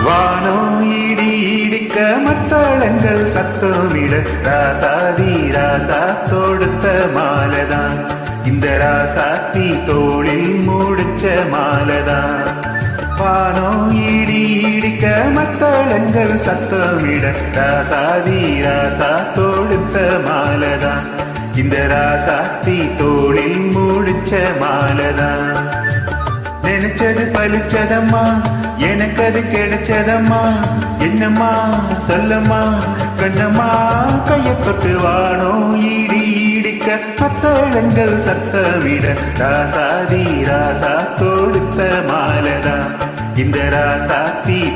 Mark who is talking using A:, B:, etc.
A: வானோ இடி இடிக்க மத்தளங்கள் சத்தமிட ராசாதி ராசா தொடுத்த மாலதான் இந்த ராசாத்தி தோளில் முடிச்ச மாலதான். வானோ இடி இடிக்க மத்தளங்கள் சத்தமிட ராசாதி ராசா தொடுத்த மாலதான் இந்த ராசாத்தி தோளில் முடிச்ச மாலதான். நினைச்சது பலிச்சதம்மா, எனக்கு அது கிடைச்சதம்மா, என்னம்மா சொல்லம்மா கண்ணம்மா. கையை தொட்டு வானோ இடி இடிக்க மத்தளங்கள் சத்தமிட ராசாதி ராசா தொடுத்த மாலதான் இந்த ராசாத்தி